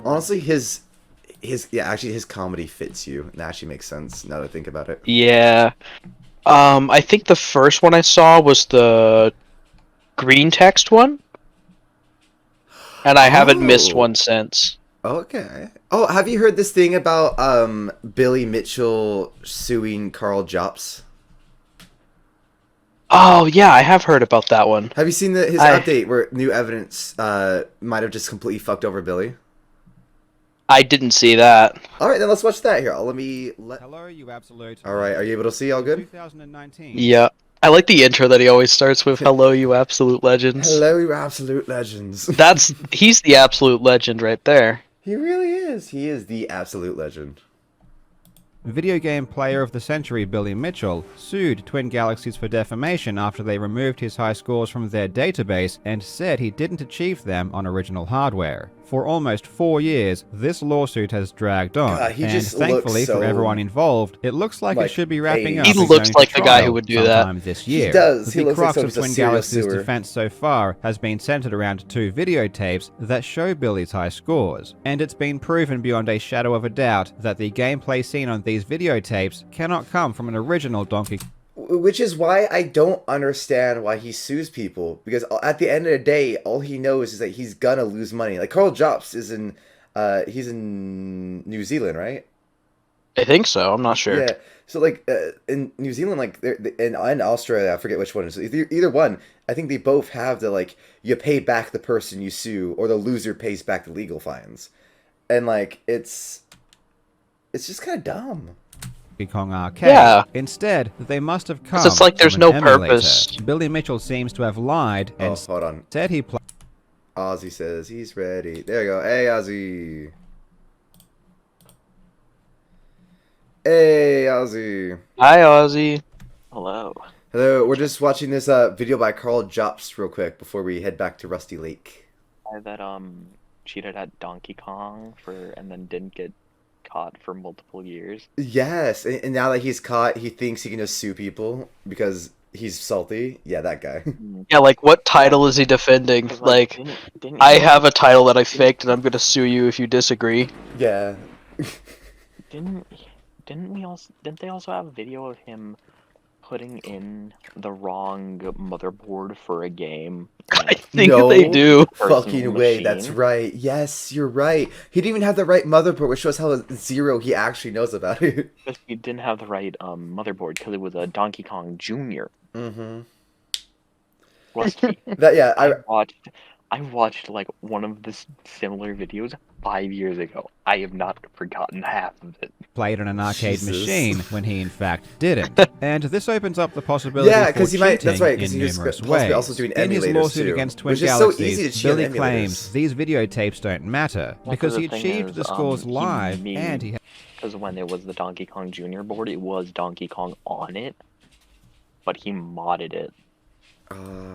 Honestly, actually his comedy fits you. That actually makes sense now that I think about it. Yeah. I think the first one I saw was the green text one, and I haven't missed one since. Okay. Oh, have you heard this thing about Billy Mitchell suing Karl Jobst? Oh yeah, I have heard about that one. Have you seen his update where new evidence might have just completely fucked over Billy? I didn't see that. All right, then let's watch that here. Hello, you absolute. All right, are you able to see all good? 2019. Yeah. I like the intro that he always starts with, "Hello, you absolute legends." Hello, you absolute legends. He's the absolute legend right there. He really is. He is the absolute legend. Video game player of the century Billy Mitchell sued Twin Galaxies for defamation after they removed his high scores from their database and said he didn't achieve them on original hardware. For almost 4 years, this lawsuit has dragged on, and thankfully for everyone involved, it looks like it should be wrapping up. He looks like the guy who would do that. This year. He does. The crux of Twin Galaxies' defense so far has been centered around 2 videotapes that show Billy's high scores, and it's been proven beyond a shadow of a doubt that the gameplay seen on these videotapes cannot come from an original Donkey. Which is why I don't understand why he sues people, because at the end of the day, all he knows is that he's gonna lose money. Like Karl Jobst is he's in New Zealand, right? I think so. I'm not sure. Yeah. So like in New Zealand, like in Australia, I forget which one it is. Either one, I think they both have the like you pay back the person you sue, or the loser pays back the legal fines, and like it's just kind of dumb. Kong arcade. Yeah. Instead, they must have come. It's like there's no purpose. Billy Mitchell seems to have lied and hold on. said he played. Ozzy says he's ready. There you go. Hey, Ozzy. Hey, Ozzy. Hi, Ozzy. Hello. Hello. We're just watching this video by Karl Jobst real quick before we head back to Rusty Lake. That cheated at Donkey Kong and then didn't get caught for multiple years. Yes, and now that he's caught, he thinks he can just sue people because he's salty. Yeah, that guy. Yeah, like what title is he defending? Like, didn't I have a title that I faked, and I'm gonna sue you if you disagree. Yeah. Didn't they also have a video of him putting in the wrong motherboard for a game? I think they do. Fucking way, that's right. Yes, you're right. He didn't even have the right motherboard, which shows how zero he actually knows about it. Because he didn't have the right motherboard because it was a Donkey Kong Jr. Mm-hmm. I watched like one of the similar videos 5 years ago. I have not forgotten half of it. Played on an arcade machine when he in fact didn't, and this opens up the possibility for cheating that's right, in numerous ways. ways. Also doing in his lawsuit too, against Twin which is so Galaxies, easy to cheat Billy claims these videotapes don't matter because he achieved the scores live, and he. Because when it was the Donkey Kong Jr. board, it was Donkey Kong on it, but he modded it.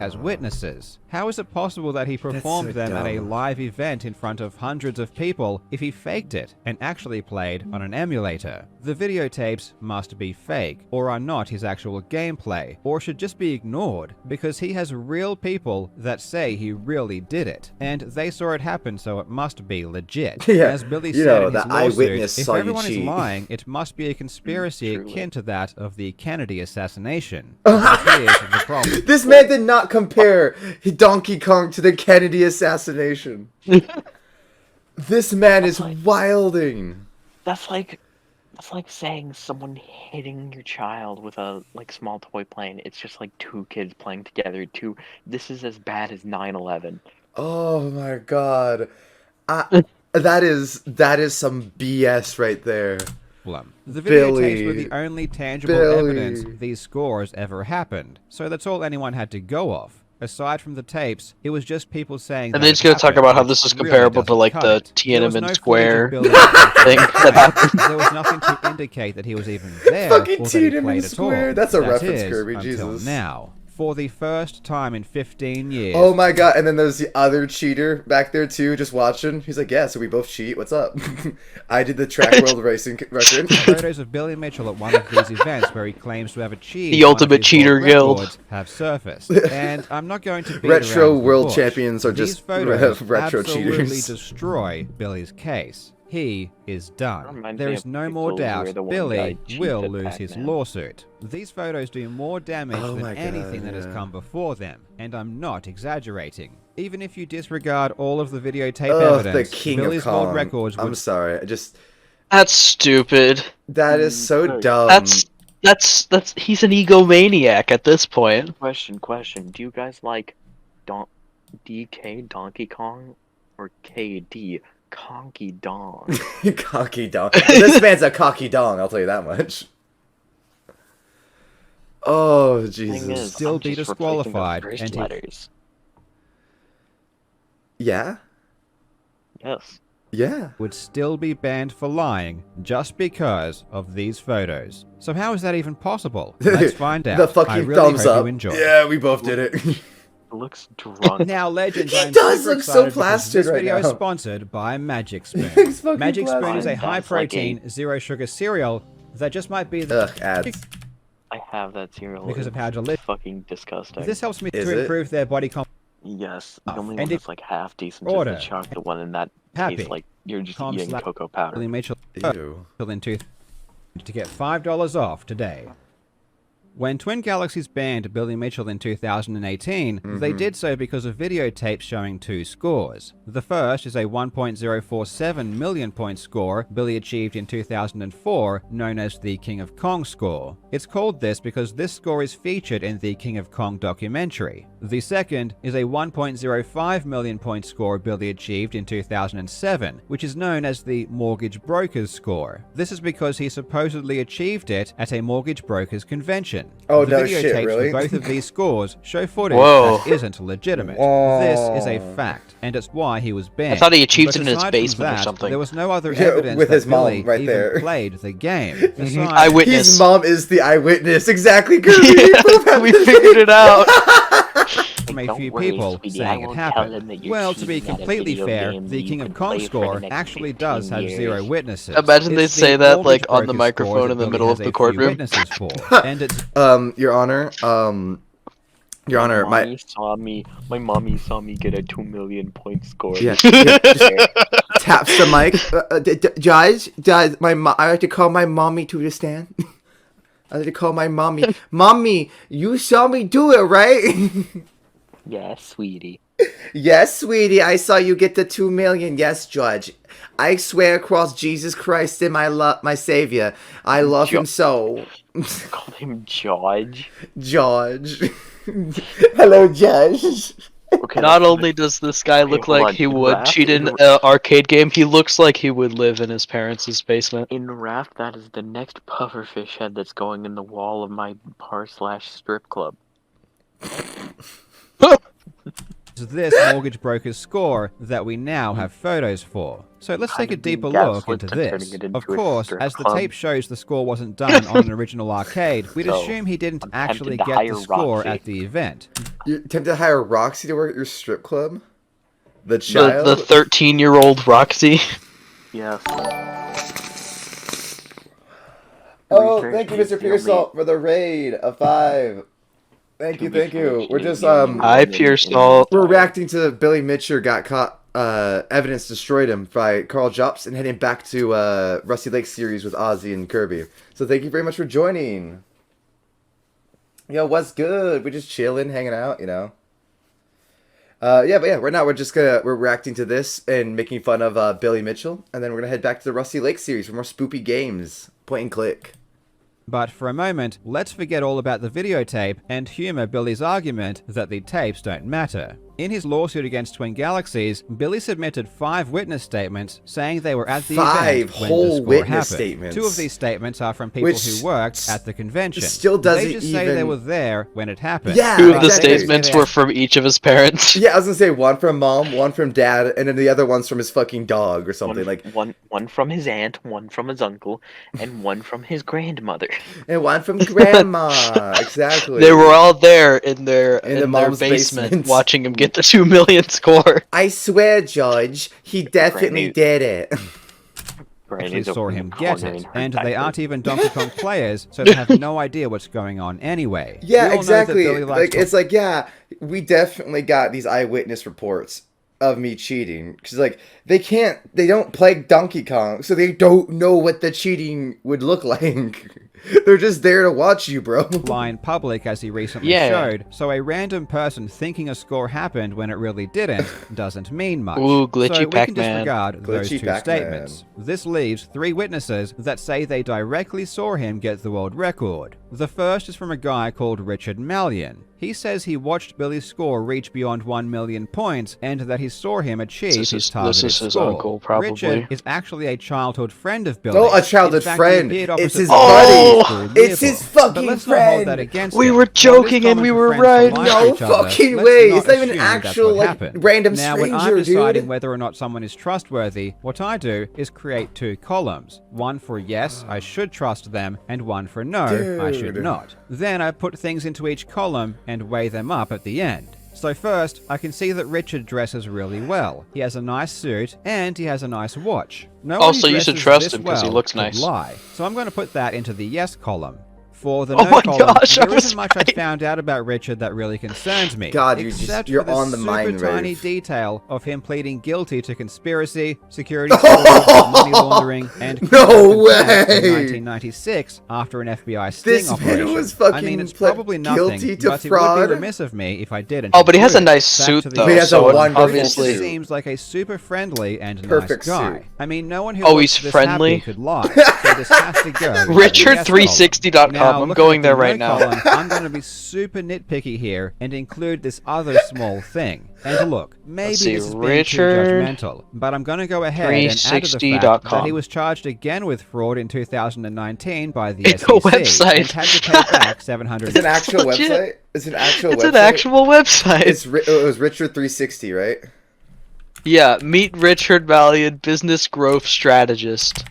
As witnesses. How is it possible that he performed them at a live event in front of hundreds of people if he faked it and actually played on an emulator? The videotapes must be fake, or are not his actual gameplay, or should just be ignored, because he has real people that say he really did it, and they saw it happen, so it must be legit. Yeah, as Billy said in his lawsuit, if saw everyone is lying, it must be a conspiracy akin to that of the Kennedy assassination. Here's the problem. This man did not compare Donkey Kong to the Kennedy assassination. This man is wilding. That's like saying someone hitting your child with a small toy plane. It's just like 2 kids playing together. This is as bad as 9/11. Oh my god, that is some BS right there. The videotapes were the only tangible evidence these scores ever happened, so that's all anyone had to go off. Aside from the tapes, it was just people saying. And they're just gonna talk about how this is comparable to like the Tiananmen Square thing that happened. There was nothing to indicate that he was even there. Fucking or that he Tiananmen played Square. at all. That's a That reference, is, Kirby. until Jesus. now. for the first time in 15 years. Oh my god, and then there's the other cheater back there too, just watching. He's like, yeah, so we both cheat, what's up? I did the track world racing record. Photos of Billy Mitchell at one of these events where he claims to have achieved The Ultimate Cheater Guild have surfaced. And I'm not going to beat Retro around the world bush. champions are These just photos retro absolutely cheaters. destroy Billy's case. He is done. Reminds There me is of no more people who doubt are the one Billy guy cheats will at lose his Pac-Man. lawsuit. These photos do more damage Oh than my God, anything that has yeah. come before them, and I'm not exaggerating. Even if you disregard all of the videotape Oh, the evidence, king Billy's of world Kong. records would I'm sorry, That's stupid. that is so Sorry. dumb. That's he's an egomaniac at this point. Question. Do you guys like DK Donkey Kong or KD Conky Dong? Cocky dong. This man's a cocky dong, I'll tell you that much. Oh, Thing Jesus. is, Still I'm be just replacing the disqualified, first and he- letters. Yeah? Yes. Yeah. would still be banned for lying just because of these photos. So how is that even possible? Let's find out. The I fucking really thumbs hope up. you enjoy. Yeah, we both did it. It looks drunk. Now, legends, He I'm does super look so excited because plastered this right video is now. sponsored by Magic Spoon. He's fucking Magic Spoon is a plastered. high-protein, zero-sugar cereal that just might be the Ugh, ads. I have that cereal. because of It's how delicious. fucking disgusting. This helps me Is to it? improve their body comp. Yes, the only And one if- that's like half decent is Order. the chocolate one, and that Happy. tastes like you're just Calm eating slap. cocoa powder. Billy Mitchell Ew. in to get $5 off today. When Twin Galaxies banned Billy Mitchell in 2018, they did so because of videotapes showing two scores. The first is a 1.047 million point score Billy achieved in 2004, known as the King of Kong score. It's called this because this score is featured in the King of Kong documentary. The second is a 1.05 million point score Billy achieved in 2007, which is known as the Mortgage Brokers score. This is because he supposedly achieved it at a mortgage brokers convention. Oh, The no shit, videotapes really? for both of these scores show footage Whoa. that isn't legitimate. This is a fact, and it's why he was banned. I thought he achieved But it in his aside from basement or that, something. There was no other Yeah, evidence with that his mom Billy right even there. played the game. Besides, Eyewitness. His mom is the eyewitness. Exactly, Kirby. Yeah, Both have we the figured same- it out. from a Don't few worry, people sweetie, I saying it won't tell him happened. that you're Well, to be cheating at a completely video fair, game the that you King can of Kong play for the score next actually 15 does have zero years. witnesses. Imagine they It's say the that, Mortgage like, on the Brokers score microphone that in the Billy middle has of a the few courtroom. witnesses for, and it's Your Honor, Your Honor, My mommy saw me get a 2 million point score. Yeah, taps the mic. Judge, I like to call my mommy to the stand. I like to call my mommy. Mommy, you saw me do it, right? Yeah, sweetie. Yes, sweetie, I saw you get the 2 million. Yes, Judge. I swear across Jesus Christ and my Savior, I love him so. Call him George. George. Hello, Judge. Okay, Not let's- only does this guy look hold like on. he would Raft cheat in in- an arcade game, he looks like he would live in his parents' basement. In Raft, that is the next pufferfish head that's going in the wall of my bar/strip club. this mortgage broker's score that we now have photos for. So let's take a deeper look into this. Of course, as the tape shows the score wasn't done on an original arcade, we'd So, assume he didn't I'm actually tempted to get the hire score Roxy. at the event. You're tempted to hire Roxy to work at your strip club? The The child? 13-year-old Roxy. Yes. Oh, Research thank you, needs Mr. to be Pearsall, for the raid of 5. Thank you, thank you. We're just, Hi, Pearsall. we're reacting to Billy Mitchell got caught, evidence destroyed him by Karl Jobst and heading back to, Rusty Lake series with Ozzy and Kirby. So thank you very much for joining. Yo, what's good? We're just chilling, hanging out, you know. But right now we're reacting to this and making fun of Billy Mitchell, and then we're gonna head back to the Rusty Lake series for more spoopy games, point and click. But for a moment, let's forget all about the videotape and humor Billy's argument that the tapes don't matter. In his lawsuit against Twin Galaxies, Billy submitted 5 witness statements saying they were at the 5 event when whole the score witness happened. statements. 2 of these statements are from people Which who worked at the convention. still doesn't They just say they even- were there when it happened. Yeah, 2 of the exactly. statements were from each of his parents. Yeah, I was gonna say one from mom, one from dad, and then the other one's from his fucking dog or something. One from his aunt, one from his uncle, and one from his grandmother. And one from grandma. Exactly. They were all there in their mom's basement, basement. watching him get the 2 million score. I swear, Judge, he definitely Granny- did it. Actually Granny's saw over in him the get corner it, in her and they diaper. aren't even Donkey Kong players, so they have no idea what's going on anyway. We Yeah, all know that exactly. Billy likes Like to- it's like, yeah, we definitely got these eyewitness reports of me cheating because like they don't play Donkey Kong, so they don't know what the cheating would look like. They're just there to watch you, bro. lie in public, as he recently Yeah. showed, so a random person thinking a score happened when it really didn't doesn't mean much. Ooh, glitchy so we can Pac-Man. disregard those Glitchy 2 Pac-Man. statements. This leaves 3 witnesses that say they directly saw him get the world record. The first is from a guy called Richard Mallion. He says he watched Billy's score reach beyond 1 million points and that he saw him achieve his targeted This is his score. uncle, probably. Richard is actually a childhood friend of Billy. Oh, a childhood In fact, he friend. appeared It's opposite his Billy's buddy. school in It's his Louisville. fucking But let's not hold friend. that against We him. were While it is joking and common we for were friends to right. lie No to each other, fucking let's way. not It's not even assume that's actual, what like, happened. random Now, when I'm stranger, deciding dude. whether or not someone is trustworthy, what I do is create 2 columns. One for yes, I should trust them, and one for no, I should Dude. not. Then I put things into each column and weigh them up at the end. So first, I can see that Richard dresses really well. He has a nice suit, and he has a nice watch. No one who Also, you should dresses trust this him 'cause he well looks could nice. lie. So I'm going to put that into the yes column. For the Oh no my column, gosh, I there was isn't much right. I found out about Richard that really concerns me. God, except you're for the on the mind super tiny rave. detail of him pleading guilty to conspiracy, security fraud, money laundering, and No criminal contempt way! in 1996 after an FBI sting This man operation. was I fucking mean, it's pled probably nothing, guilty to but it would fraud. be remiss of me if I didn't. Oh, but he has a include it. nice Back suit to the though. He has a so wonderful obviously, suit. seems like a super friendly and Perfect nice guy. suit. I mean, no one who Oh, looks he's this friendly? happy could lie. So this has to go. with the yes column. Richard360.com. Now, I'm looking going at the there no right now. column, I'm going to be super nitpicky here and include this other small thing. And look, maybe Let's see, this is being too Richard judgmental, but I'm going to go ahead and add to the fact 360.com. that he was charged again with fraud in 2019 by the It's SEC a website. and had to pay back $700. It's an actual legit. website. It's an actual It's website. an actual website. It was Richard360, right? Yeah, meet Richard Mallion, business growth strategist.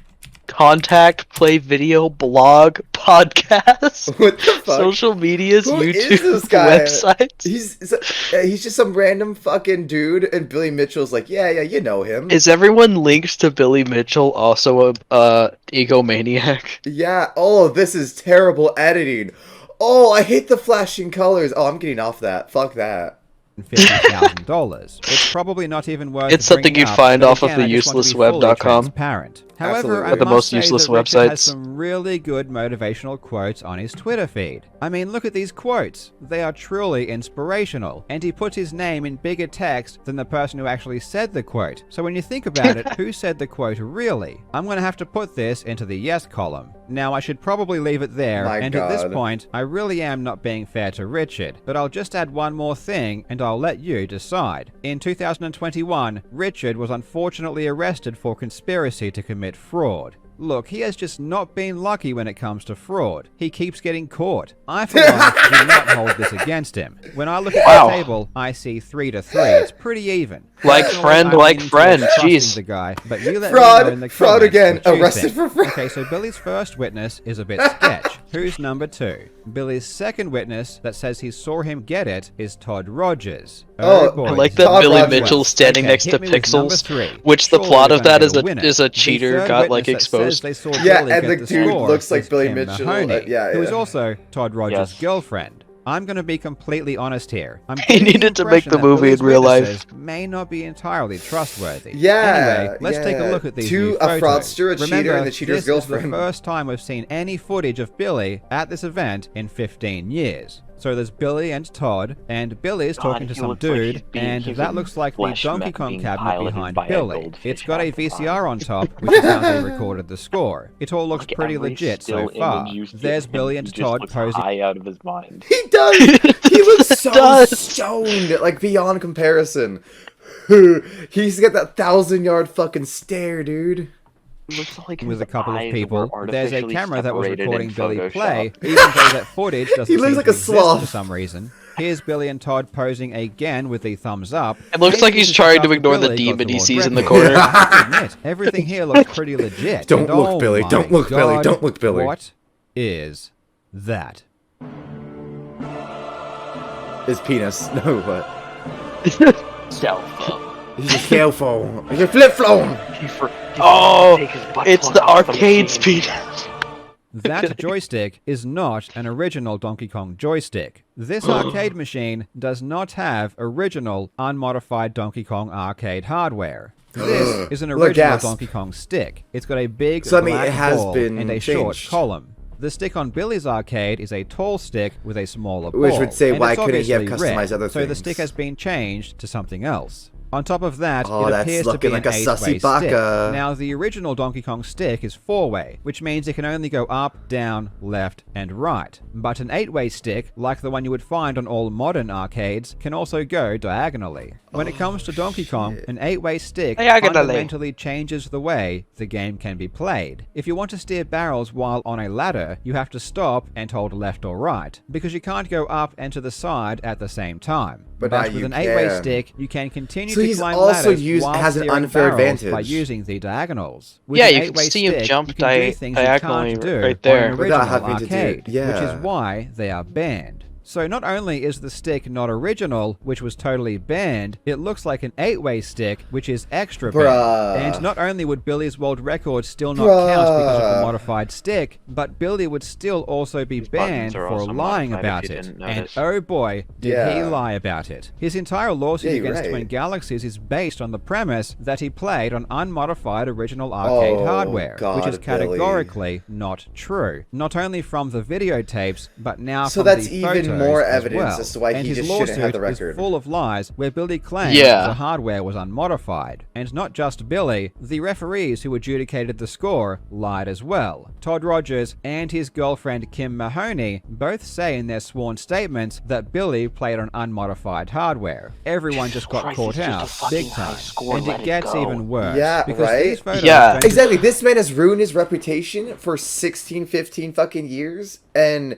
Contact, play video, blog, podcast, What the fuck? social medias, Who is YouTube, this guy? websites. He's just some random fucking dude, and Billy Mitchell's like, yeah, you know him. Is everyone linked to Billy Mitchell, also a egomaniac? Yeah. Oh, this is terrible editing. Oh, I hate the flashing colors. Oh, I'm getting off that. Fuck that. $50,000. It's probably not even worth. It's something bringing you up, find but off of again, the I just want to be uselessweb.com. fully transparent. However, Absolutely. I The must most say useless that Richard has websites. some really good motivational quotes on his Twitter feed. I mean, look at these quotes. They are truly inspirational. And he puts his name in bigger text than the person who actually said the quote. So when you think about it, who said the quote really? I'm going to have to put this into the yes column. Now, I should probably leave it there, My and at this God. point, I really am not being fair to Richard, but I'll just add one more thing, and I'll let you decide. In 2021, Richard was unfortunately arrested for conspiracy to commit fraud. Look, he has just not been lucky when it comes to fraud. He keeps getting caught. I, for one, do not hold this against him. When I look at Wow. the table, I see 3-3. It's pretty even. Like Personally, friend, I'm like leaning friend, towards trusting jeez. the guy, but you let Fraud, me know in the fraud comments again, what you arrested think. for fraud. Okay, so Billy's first witness is a bit sketch. Who's number 2? Billy's second witness that says he saw him get it is Todd Rogers. Oh, boy. I like that Todd Billy Rogers. Mitchell standing Okay, next to hit me with number Pixels, 3. which the Surely plot we're of gonna that get a winner. is a The cheater third got like witness that says exposed. they saw Yeah, Billy and get the the dude score looks like is Billy Kim Mitchell. Mahoney, Yeah, who is yeah. also Todd Rogers' Yes. girlfriend. I'm going to be completely honest here. I'm He getting the needed to make impression the that movie Billy's in real life. witnesses may not be entirely trustworthy. Yeah, Anyway, let's take a yeah. look at these To new a photos. fraudster, a cheater, Remember, and the cheater's this is girlfriend. the first time we've seen any footage of Billy at this event in 15 years. So there's Billy and Todd, and Billy's talking to he some looks like dude, he's being and given that looks like the flesh Donkey mech Kong being cabinet piloted behind by a Billy. goldfish It's got a half the time. VCR on top, which is how they recorded the score. It all looks Like, pretty every legit still so far. image you see There's of him, Billy he and just Todd looks posing. high out of his mind. He does. He looks so does. stoned, like beyond comparison. He's got that 1,000-yard fucking stare, dude. It looks like his With a couple of eyes people, were there's a artificially camera that was separated recording in Billy Photoshop. play, even though that footage doesn't He looks seem like to a exist sloth. for some reason. Here's Billy and Todd posing again with the thumbs up. It looks like Maybe he's this is trying to after ignore the Billy got demon he world sees in the record. corner. I have to admit, everything here looks pretty legit. Don't and look, oh Billy. my Don't look, Billy. God, Don't look, Billy. What is that? His penis. No, what? Cell phone. He's a cell phone. He's a flip phone. He Oh, forgot to take his butt it's plug the off arcade machine. speed. That joystick is not an original Donkey Kong joystick. This arcade machine does not have original, unmodified Donkey Kong arcade hardware. This is an Look, original gasp. Donkey Kong stick. It's got a big So, I mean, black it has ball been and a short changed. column. The stick on Billy's arcade is a tall stick with a smaller ball. Which would say, and why it's couldn't he have obviously customized red, other So the things? stick has been changed to something else. On top of that, Oh, it that's appears to looking be like an a sussy 8-way stick. baka. Now, the original Donkey Kong stick is 4-way, which means it can only go up, down, left, and right. But an 8-way stick, like the one you would find on all modern arcades, can also go diagonally. When it comes to Donkey Kong, an 8-way stick Diagonally. fundamentally changes the way the game can be played. If you want to steer barrels while on a ladder, you have to stop and hold left or right, because you can't go up and to the side at the same time. But now with you an 8-way can. stick, you can continue So to he's climb also ladders while has an steering unfair barrels by advantage. using the diagonals. With Yeah, an you can 8-way see him stick, jump you can do things you diagonally can't do right there. on an Without original having to do- arcade, which yeah. is why they are banned. So not only is the stick not original, which was totally banned, it looks like an 8-way stick, which is extra banned. Bruh. And not only would Billy's world record still not count because of Bruh. the modified stick, but Billy would still also be These banned buttons are for also lying modified about if you it. didn't And notice. oh boy, did he Yeah. lie about it. His entire lawsuit Yeah, you're against right. Twin Galaxies is based on the premise that he played on unmodified original arcade Oh, hardware, which is God, categorically not true. Not only from the videotapes, but now So from that's the even photos more as evidence well. as to why And he his just shouldn't have the lawsuit record. is full of lies where Billy claims Yeah. the hardware was unmodified. And not just Billy, the referees who adjudicated the score lied as well. Todd Rogers and his girlfriend Kim Mahoney both say in their sworn statements that Billy played on unmodified hardware. Everyone just got Christ, caught it's just a out fucking big high time. score, And let it it gets go. even worse. Yeah, because right? these photos Yeah. don't Exactly. This man has ruined his reputation for 16, 15 fucking years. And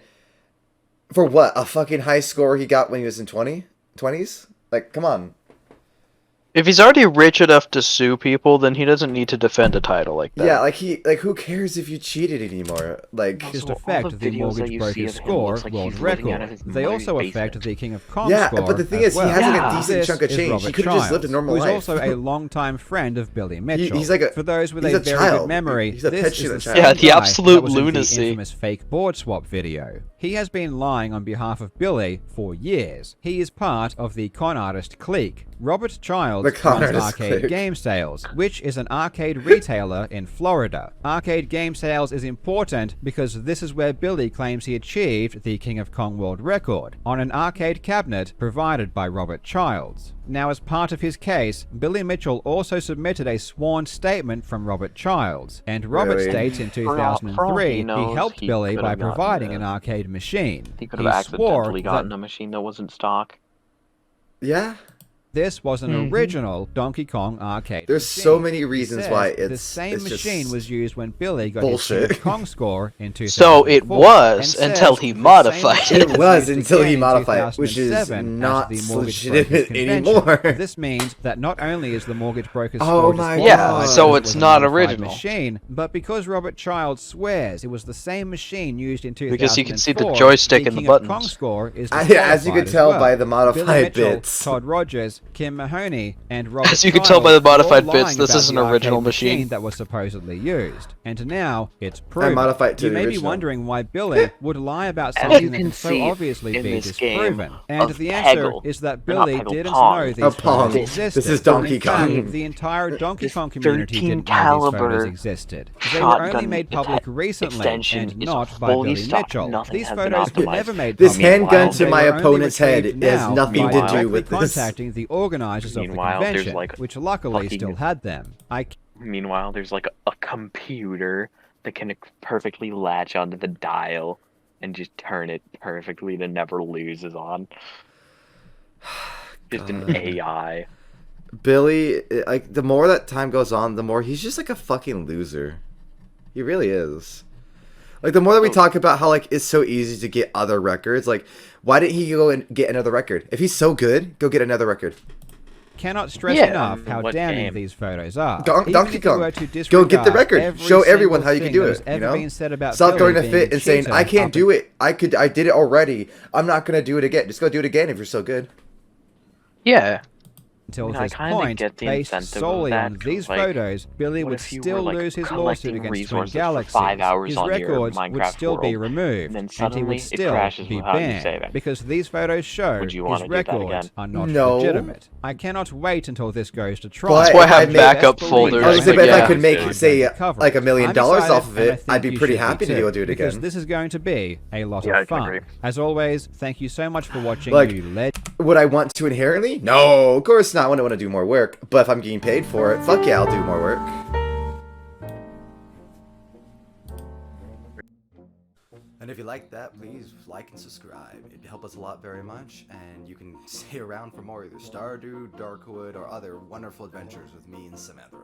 for what? A fucking high score he got when he was in 20s? Like, come on. If he's already rich enough to sue people, then he doesn't need to defend a title like that. Yeah, who cares if you cheated anymore? Like, just Also, all affect the the videos that mortgage you see broker's of him score looks like world he's living out of record. his They mother's also affect basement. the King of Kong yeah, score but the thing as is, well. he has like Yeah. a decent This chunk of is change. Robert He could have just lived a Childs, normal who's life. also a longtime friend of Billy Mitchell. he's like a- For those with he's a a very child. good memory, He's a this is petulant the child. same Yeah, the guy absolute that was in lunacy. the infamous fake board swap video. He has been lying on behalf of Billy for years. He is part of the con artist clique. Robert Childs The con runs artist Arcade clique. Game Sales, which is an arcade retailer in Florida. Arcade Game Sales is important because this is where Billy claims he achieved the King of Kong world record, on an arcade cabinet provided by Robert Childs. Now, as part of his case, Billy Mitchell also submitted a sworn statement from Robert Childs, and Robert Really? states in For all 2003 he knows, helped he Billy could by have gotten providing it. an arcade machine. He could have swore accidentally gotten that a machine that wasn't stock. yeah. this was an original Donkey Kong arcade There's machine. so many He reasons says why the it's same it's just machine was used when Billy got bullshit. his King of Kong score in 2004. So it was and until says he the same modified machine it. It was used until again he in modified it, which is 2007 at not the Mortgage legitimate Brokers Convention. anymore. This means that not only is the Mortgage Brokers Oh score my disqualified God. because so it it's was a not modified original. machine, but because Robert Childs swears it was the same machine used in 2004, Because you can see the joystick and the King of Kong buttons. score is As you could disqualified tell as well. by the modified Billy Mitchell, bits. Todd Rogers, Kim Mahoney and Robert As you can tell by the Stiles were all modified bits, lying this about is an the original arcade machine. that was supposedly used, and now it's I proven. modify it to You the may be original. wondering why Billy would lie about As something you that can can so see obviously in be this game disproven. And of the answer Peggle, is that or not Billy Peggle, didn't Pong. know these Oh, Pong. photos existed. This is Donkey In fact, Kong. the entire Donkey This Kong community 13 didn't know these photos caliber existed. They were only shotgun made public recently, extension and is not by fully Billy stocked. Mitchell. Nothing These has been photos were optimized. never made This public. handgun to They my were only opponent's head retrieved has now nothing by to do directly with this. contacting the organizers of the Meanwhile, there's convention, like which luckily fucking- still had them. Meanwhile, there's like a computer that can perfectly latch onto the dial and just turn it perfectly to never loses on. Just an AI. Billy, like, the more that time goes on, the more he's just like a fucking loser. He really is. Like, the more that we talk about how, like, it's so easy to get other records, like, why didn't he go and get another record? If he's so good, go get another record. Cannot stress Yeah, enough how what damning game? these photos are. Donkey Even if you Kong. were to Go get the disregard record. every Show everyone single how you can thing do that has it. You ever know? been said about Stop Billy throwing a being fit and saying, cheater "I can't up do it. I did it already. I'm not gonna do it again." Just go do it again if you're so good. Yeah. Until I this kinda point, get the based incentive of solely that, on 'cause, these like, photos, Billy what would if you still were, like, lose his lawsuit collecting against Twin resources for Galaxies. 5 hours His on your records would Minecraft still be world, removed, and then and he suddenly would it still crashes be without you banned saving? because these photos show Would you his wanna do that records again? are not No. legitimate. I cannot wait until this goes to trial. But That's why I if I have made- backup Best folders. believe I was it. gonna say, but if yeah. I could make, I'm say, going to cover like $1 million I'm excited, off of and I it, think I'd be you pretty should be happy to too, go do it because again. this is going to be a lot Yeah, I of can fun. agree. As always, thank you so much for watching. Like, You legend. Would I want to inherently? No, of course not. I wouldn't want to do more work. But if I'm getting paid for it, fuck yeah, I'll do more work. And if you like that, please like and subscribe. It'd help us a lot very much, and you can stay around for more either Stardew, Darkwood, or other wonderful adventures with me and Samantha.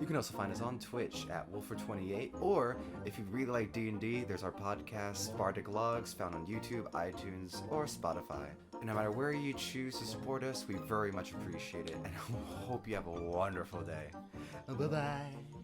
You can also find us on Twitch at Wolfer28, or if you really like D&D, there's our podcast, Bardic Logs, found on YouTube, iTunes, or Spotify. And no matter where you choose to support us, we very much appreciate it, and I hope you have a wonderful day. Bye-bye.